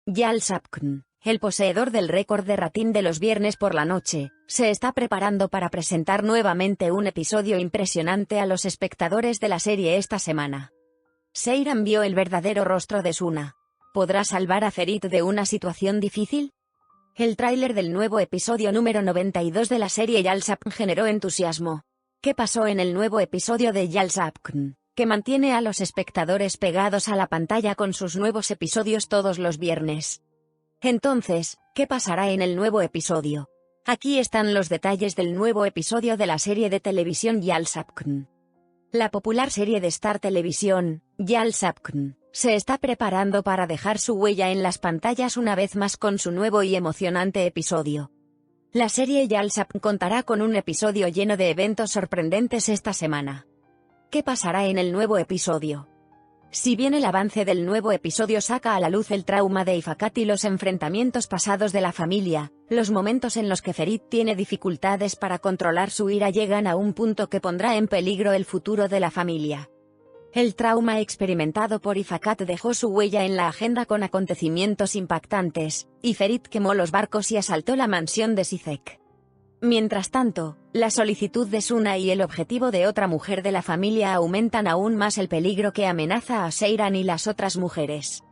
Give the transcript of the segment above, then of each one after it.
Yal Sapkn, el poseedor del récord de rating de los viernes por la noche, se está preparando para presentar nuevamente un episodio impresionante a los espectadores de la serie esta semana. Seyran vio el verdadero rostro de Suna. ¿Podrá salvar a Ferit de una situación difícil? El tráiler del nuevo episodio número 92 de la serie Yal Sapkn generó entusiasmo. ¿Qué pasó en el nuevo episodio de Yal Sapkn, que mantiene a los espectadores pegados a la pantalla con sus nuevos episodios todos los viernes? Entonces, ¿qué pasará en el nuevo episodio? Aquí están los detalles del nuevo episodio de la serie de televisión Yal Sapkn. La popular serie de Star Television, Yal Sapkn, se está preparando para dejar su huella en las pantallas una vez más con su nuevo y emocionante episodio. La serie Yal Sapkn contará con un episodio lleno de eventos sorprendentes esta semana. ¿Qué pasará en el nuevo episodio? Si bien el avance del nuevo episodio saca a la luz el trauma de Ifakat y los enfrentamientos pasados de la familia, los momentos en los que Ferit tiene dificultades para controlar su ira llegan a un punto que pondrá en peligro el futuro de la familia. El trauma experimentado por Ifakat dejó su huella en la agenda con acontecimientos impactantes, y Ferit quemó los barcos y asaltó la mansión de Sisek. Mientras tanto, la solicitud de Suna y el objetivo de otra mujer de la familia aumentan aún más el peligro que amenaza a Seyran y las otras mujeres.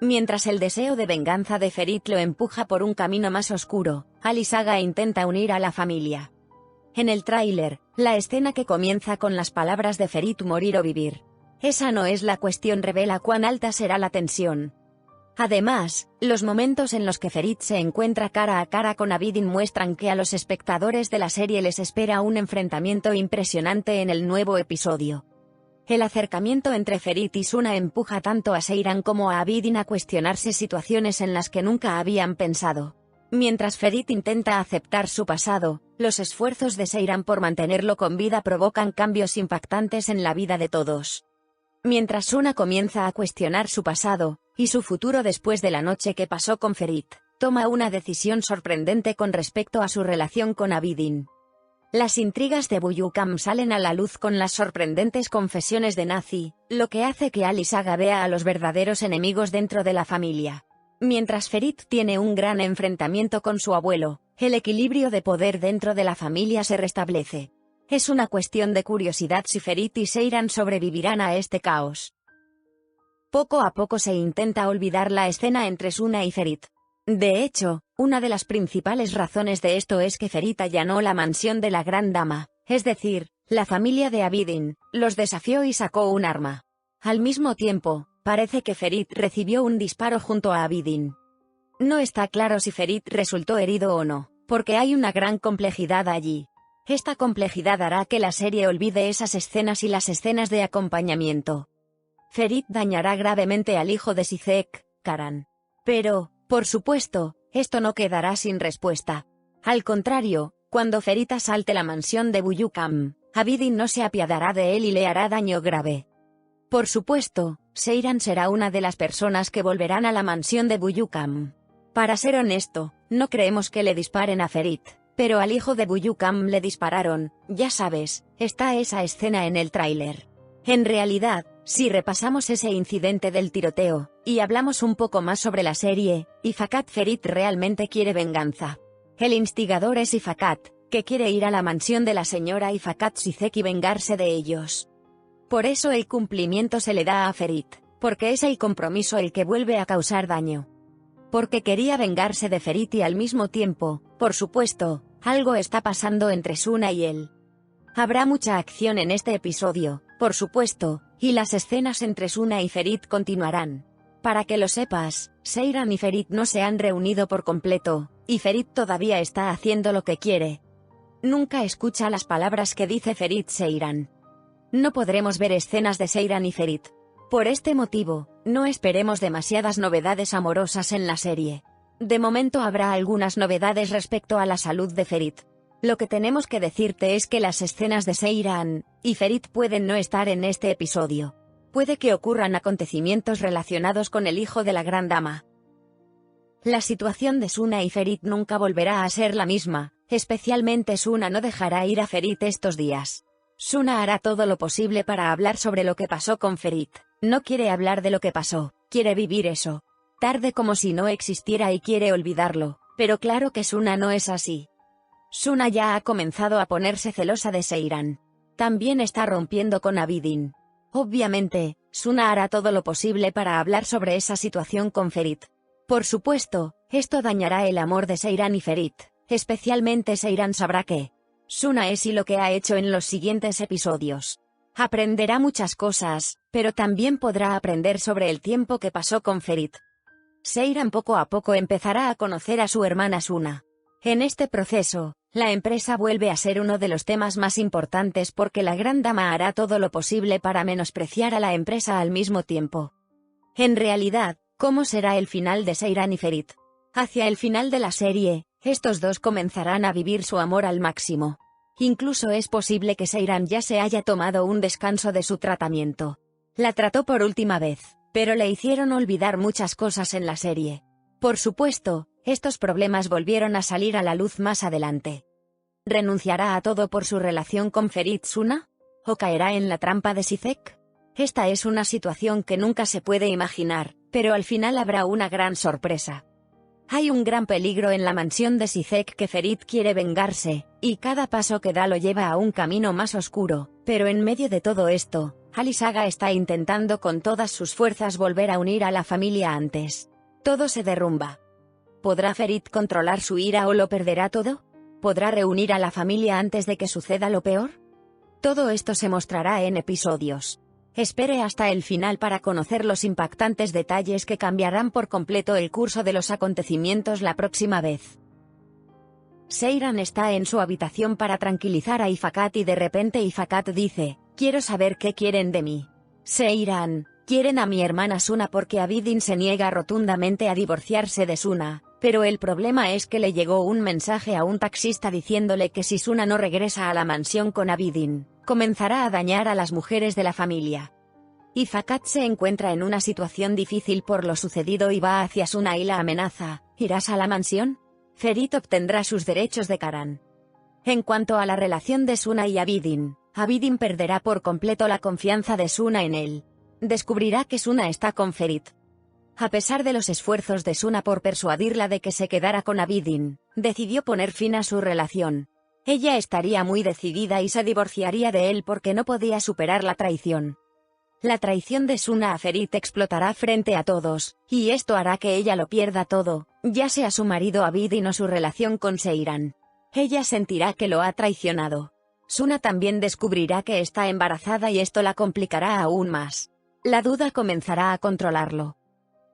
Mientras el deseo de venganza de Ferit lo empuja por un camino más oscuro, Ali Saga intenta unir a la familia. En el tráiler, la escena que comienza con las palabras de Ferit morir o vivir. Esa no es la cuestión revela cuán alta será la tensión. Además, los momentos en los que Ferit se encuentra cara a cara con Abidin muestran que a los espectadores de la serie les espera un enfrentamiento impresionante en el nuevo episodio. El acercamiento entre Ferit y Suna empuja tanto a Seyran como a Abidin a cuestionarse situaciones en las que nunca habían pensado. Mientras Ferit intenta aceptar su pasado, los esfuerzos de Seyran por mantenerlo con vida provocan cambios impactantes en la vida de todos. Mientras Suna comienza a cuestionar su pasado, y su futuro después de la noche que pasó con Ferit, toma una decisión sorprendente con respecto a su relación con Abidin. Las intrigas de Buyukam salen a la luz con las sorprendentes confesiones de Nazi, lo que hace que Ali Saga vea a los verdaderos enemigos dentro de la familia. Mientras Ferit tiene un gran enfrentamiento con su abuelo, el equilibrio de poder dentro de la familia se restablece. Es una cuestión de curiosidad si Ferit y Seyran sobrevivirán a este caos. Poco a poco se intenta olvidar la escena entre Suna y Ferit. De hecho, una de las principales razones de esto es que Ferit allanó la mansión de la Gran Dama, es decir, la familia de Abidin, los desafió y sacó un arma. Al mismo tiempo, parece que Ferit recibió un disparo junto a Abidin. No está claro si Ferit resultó herido o no, porque hay una gran complejidad allí. Esta complejidad hará que la serie olvide esas escenas y las escenas de acompañamiento. Ferit dañará gravemente al hijo de Sisek, Karan. Pero, por supuesto, esto no quedará sin respuesta. Al contrario, cuando Ferit asalte la mansión de Buyukam, Abidin no se apiadará de él y le hará daño grave. Por supuesto, Seyran será una de las personas que volverán a la mansión de Buyukam. Para ser honesto, no creemos que le disparen a Ferit, pero al hijo de Buyukam le dispararon, ya sabes, está esa escena en el tráiler. En realidad, si repasamos ese incidente del tiroteo, y hablamos un poco más sobre la serie, Ifakat Ferit realmente quiere venganza. El instigador es Ifakat, que quiere ir a la mansión de la señora Ifakat Sisek y vengarse de ellos. Por eso el cumplimiento se le da a Ferit, porque es el compromiso el que vuelve a causar daño. Porque quería vengarse de Ferit y al mismo tiempo, por supuesto, algo está pasando entre Suna y él. Habrá mucha acción en este episodio, por supuesto, y las escenas entre Suna y Ferit continuarán. Para que lo sepas, Seyran y Ferit no se han reunido por completo, y Ferit todavía está haciendo lo que quiere. Nunca escucha las palabras que dice Ferit Seyran. No podremos ver escenas de Seyran y Ferit. Por este motivo, no esperemos demasiadas novedades amorosas en la serie. De momento habrá algunas novedades respecto a la salud de Ferit. Lo que tenemos que decirte es que las escenas de Seyran y Ferit pueden no estar en este episodio. Puede que ocurran acontecimientos relacionados con el hijo de la Gran Dama. La situación de Suna y Ferit nunca volverá a ser la misma, especialmente Suna no dejará ir a Ferit estos días. Suna hará todo lo posible para hablar sobre lo que pasó con Ferit. No quiere hablar de lo que pasó, quiere vivir eso. tarde como si no existiera y quiere olvidarlo, pero claro que Suna no es así. Suna ya ha comenzado a ponerse celosa de Seiran. También está rompiendo con Abidin. Obviamente, Suna hará todo lo posible para hablar sobre esa situación con Ferit. Por supuesto, esto dañará el amor de Seiran y Ferit, especialmente Seiran sabrá que Suna es y lo que ha hecho en los siguientes episodios. Aprenderá muchas cosas, pero también podrá aprender sobre el tiempo que pasó con Ferit. Seiran poco a poco empezará a conocer a su hermana Suna. En este proceso, la empresa vuelve a ser uno de los temas más importantes porque la gran dama hará todo lo posible para menospreciar a la empresa al mismo tiempo. En realidad, ¿cómo será el final de Seiran y Ferit? Hacia el final de la serie, estos dos comenzarán a vivir su amor al máximo. Incluso es posible que Seiran ya se haya tomado un descanso de su tratamiento. La trató por última vez, pero le hicieron olvidar muchas cosas en la serie. Por supuesto, estos problemas volvieron a salir a la luz más adelante. ¿Renunciará a todo por su relación con Ferit Suna? ¿O caerá en la trampa de Sisek? Esta es una situación que nunca se puede imaginar, pero al final habrá una gran sorpresa. Hay un gran peligro en la mansión de Sisek que Ferit quiere vengarse, y cada paso que da lo lleva a un camino más oscuro, pero en medio de todo esto, Alisaga está intentando con todas sus fuerzas volver a unir a la familia antes. Todo se derrumba. ¿Podrá Ferit controlar su ira o lo perderá todo? ¿Podrá reunir a la familia antes de que suceda lo peor? Todo esto se mostrará en episodios. Espere hasta el final para conocer los impactantes detalles que cambiarán por completo el curso de los acontecimientos la próxima vez. Seiran está en su habitación para tranquilizar a Ifakat y de repente Ifakat dice, «Quiero saber qué quieren de mí». Seiran, quieren a mi hermana Suna porque Abidin se niega rotundamente a divorciarse de Suna, pero el problema es que le llegó un mensaje a un taxista diciéndole que si Suna no regresa a la mansión con Abidin, comenzará a dañar a las mujeres de la familia. Ifakat se encuentra en una situación difícil por lo sucedido y va hacia Suna y la amenaza, ¿irás a la mansión? Ferit obtendrá sus derechos de Karan. En cuanto a la relación de Suna y Abidin, Abidin perderá por completo la confianza de Suna en él. Descubrirá que Suna está con Ferit. A pesar de los esfuerzos de Suna por persuadirla de que se quedara con Abidin, decidió poner fin a su relación. Ella estaría muy decidida y se divorciaría de él porque no podía superar la traición. La traición de Suna a Ferit explotará frente a todos, y esto hará que ella lo pierda todo, ya sea su marido Abidin o su relación con Seiran. Ella sentirá que lo ha traicionado. Suna también descubrirá que está embarazada y esto la complicará aún más. La duda comenzará a controlarlo.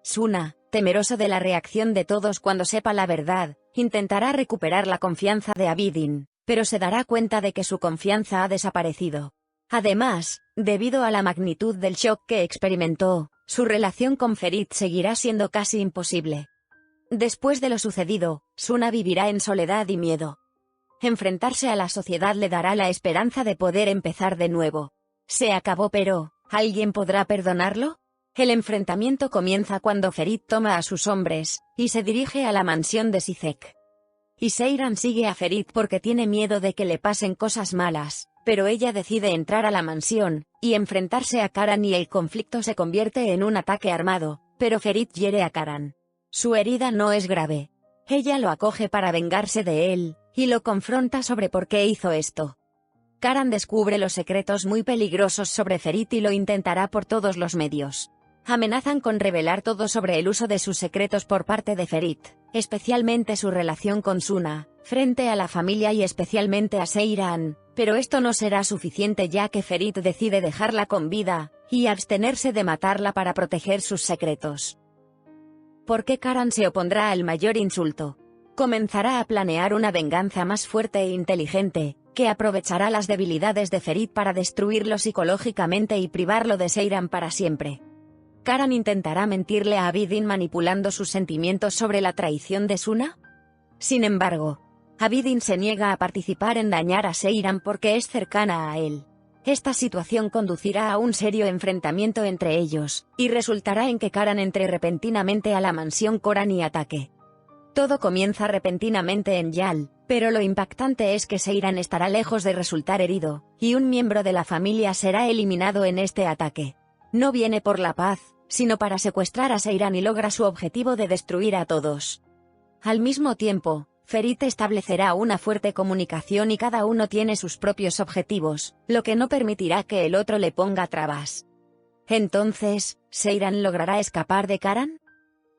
Suna, temeroso de la reacción de todos cuando sepa la verdad, intentará recuperar la confianza de Abidin, pero se dará cuenta de que su confianza ha desaparecido. Además, debido a la magnitud del shock que experimentó, su relación con Ferit seguirá siendo casi imposible. Después de lo sucedido, Suna vivirá en soledad y miedo. Enfrentarse a la sociedad le dará la esperanza de poder empezar de nuevo. Se acabó pero, ¿alguien podrá perdonarlo? El enfrentamiento comienza cuando Ferit toma a sus hombres, y se dirige a la mansión de Sisek. Y Seiran sigue a Ferit porque tiene miedo de que le pasen cosas malas, pero ella decide entrar a la mansión, y enfrentarse a Karan y el conflicto se convierte en un ataque armado, pero Ferit hiere a Karan. Su herida no es grave. Ella lo acoge para vengarse de él, y lo confronta sobre por qué hizo esto. Karan descubre los secretos muy peligrosos sobre Ferit y lo intentará por todos los medios. Amenazan con revelar todo sobre el uso de sus secretos por parte de Ferit, especialmente su relación con Suna, frente a la familia y especialmente a Seiran, pero esto no será suficiente ya que Ferit decide dejarla con vida, y abstenerse de matarla para proteger sus secretos. ¿Por qué Karan se opondrá al mayor insulto? Comenzará a planear una venganza más fuerte e inteligente, que aprovechará las debilidades de Ferit para destruirlo psicológicamente y privarlo de Seiran para siempre. ¿Karan intentará mentirle a Abidin manipulando sus sentimientos sobre la traición de Suna? Sin embargo, Abidin se niega a participar en dañar a Seiran porque es cercana a él. Esta situación conducirá a un serio enfrentamiento entre ellos, y resultará en que Karan entre repentinamente a la mansión Koran y ataque. Todo comienza repentinamente en Yal, pero lo impactante es que Seiran estará lejos de resultar herido, y un miembro de la familia será eliminado en este ataque. No viene por la paz, sino para secuestrar a Seiran y logra su objetivo de destruir a todos. Al mismo tiempo, Ferit establecerá una fuerte comunicación y cada uno tiene sus propios objetivos, lo que no permitirá que el otro le ponga trabas. Entonces, ¿Seiran logrará escapar de Karan?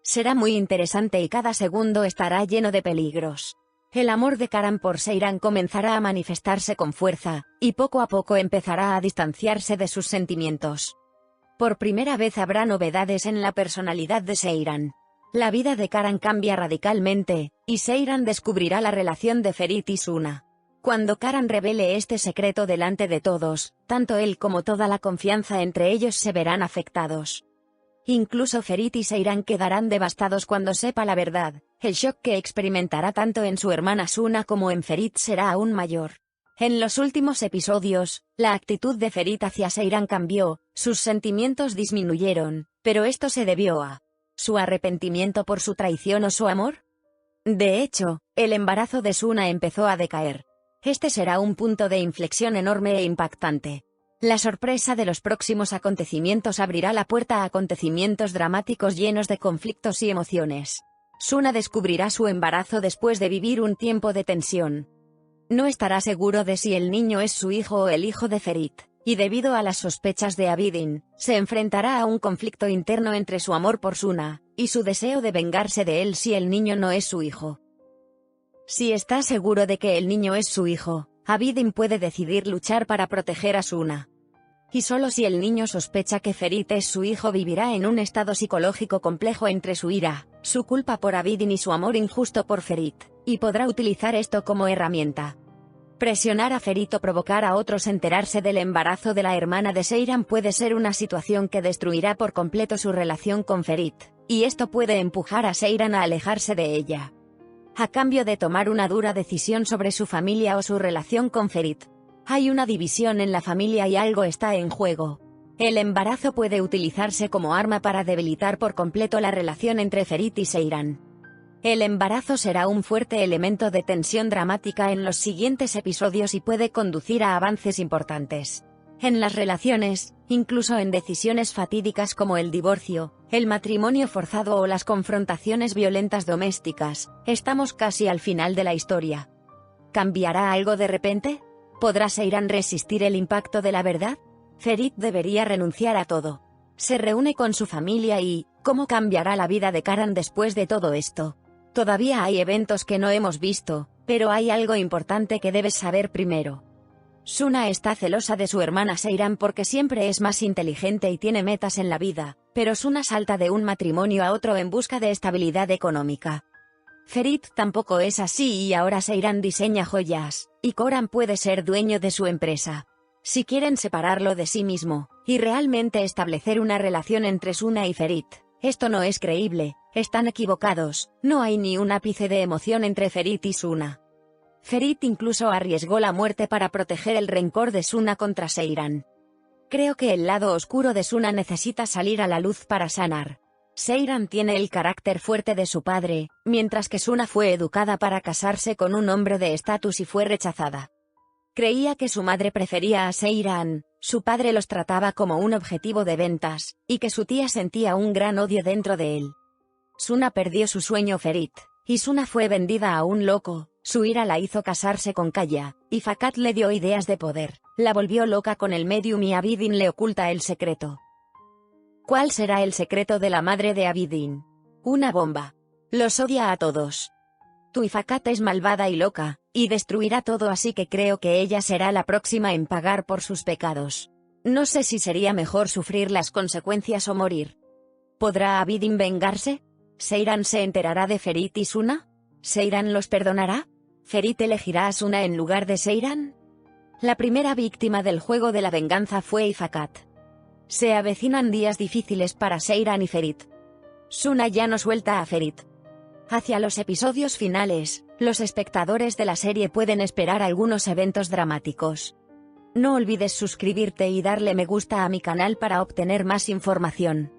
Será muy interesante y cada segundo estará lleno de peligros. El amor de Karan por Seiran comenzará a manifestarse con fuerza, y poco a poco empezará a distanciarse de sus sentimientos. Por primera vez habrá novedades en la personalidad de Seiran. La vida de Karan cambia radicalmente, y Seiran descubrirá la relación de Ferit y Suna. Cuando Karan revele este secreto delante de todos, tanto él como toda la confianza entre ellos se verán afectados. Incluso Ferit y Seiran quedarán devastados cuando sepa la verdad. El shock que experimentará tanto en su hermana Suna como en Ferit será aún mayor. En los últimos episodios, la actitud de Ferit hacia Seiran cambió, sus sentimientos disminuyeron, pero esto se debió a ¿su arrepentimiento por su traición o su amor? De hecho, el embarazo de Suna empezó a decaer. Este será un punto de inflexión enorme e impactante. La sorpresa de los próximos acontecimientos abrirá la puerta a acontecimientos dramáticos llenos de conflictos y emociones. Suna descubrirá su embarazo después de vivir un tiempo de tensión. No estará seguro de si el niño es su hijo o el hijo de Ferit, y debido a las sospechas de Abidin, se enfrentará a un conflicto interno entre su amor por Suna, y su deseo de vengarse de él si el niño no es su hijo. Si está seguro de que el niño es su hijo, Abidin puede decidir luchar para proteger a Suna. Y solo si el niño sospecha que Ferit es su hijo vivirá en un estado psicológico complejo entre su ira, su culpa por Abidin y su amor injusto por Ferit, y podrá utilizar esto como herramienta. Presionar a Ferit o provocar a otros enterarse del embarazo de la hermana de Seiran puede ser una situación que destruirá por completo su relación con Ferit, y esto puede empujar a Seiran a alejarse de ella. A cambio de tomar una dura decisión sobre su familia o su relación con Ferit. Hay una división en la familia y algo está en juego. El embarazo puede utilizarse como arma para debilitar por completo la relación entre Ferit y Seiran. El embarazo será un fuerte elemento de tensión dramática en los siguientes episodios y puede conducir a avances importantes. En las relaciones, incluso en decisiones fatídicas como el divorcio, el matrimonio forzado o las confrontaciones violentas domésticas, estamos casi al final de la historia. ¿Cambiará algo de repente? ¿Podrá Seiran resistir el impacto de la verdad? Ferit debería renunciar a todo. Se reúne con su familia y, ¿cómo cambiará la vida de Karan después de todo esto? Todavía hay eventos que no hemos visto, pero hay algo importante que debes saber primero. Suna está celosa de su hermana Seiran porque siempre es más inteligente y tiene metas en la vida, pero Suna salta de un matrimonio a otro en busca de estabilidad económica. Ferit tampoco es así y ahora Seiran diseña joyas, y Karan puede ser dueño de su empresa. Si quieren separarlo de sí mismo, y realmente establecer una relación entre Suna y Ferit, esto no es creíble, están equivocados, no hay ni un ápice de emoción entre Ferit y Suna. Ferit incluso arriesgó la muerte para proteger el rencor de Suna contra Seiran. Creo que el lado oscuro de Suna necesita salir a la luz para sanar. Seiran tiene el carácter fuerte de su padre, mientras que Suna fue educada para casarse con un hombre de estatus y fue rechazada. Creía que su madre prefería a Seiran, su padre los trataba como un objetivo de ventas, y que su tía sentía un gran odio dentro de él. Suna perdió su sueño Ferit, y Suna fue vendida a un loco, su ira la hizo casarse con Kaya, y Fakat le dio ideas de poder, la volvió loca con el medium y Abidin le oculta el secreto. ¿Cuál será el secreto de la madre de Abidin? Una bomba. Los odia a todos. Tuifakat es malvada y loca, y destruirá todo, así que creo que ella será la próxima en pagar por sus pecados. No sé si sería mejor sufrir las consecuencias o morir. ¿Podrá Abidin vengarse? ¿Seiran se enterará de Ferit y Suna? ¿Seiran los perdonará? ¿Ferit elegirá a Suna en lugar de Seiran? La primera víctima del juego de la venganza fue Ifakat. Se avecinan días difíciles para Seiran y Ferit. Suna ya no suelta a Ferit. Hacia los episodios finales, los espectadores de la serie pueden esperar algunos eventos dramáticos. No olvides suscribirte y darle me gusta a mi canal para obtener más información.